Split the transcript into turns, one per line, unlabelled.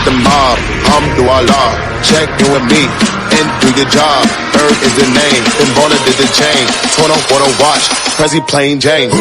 the mob, Allah. Check in with me and do your job. Bird is the name, then baller did the chain. Torn on water watch, Prezi plain Jane.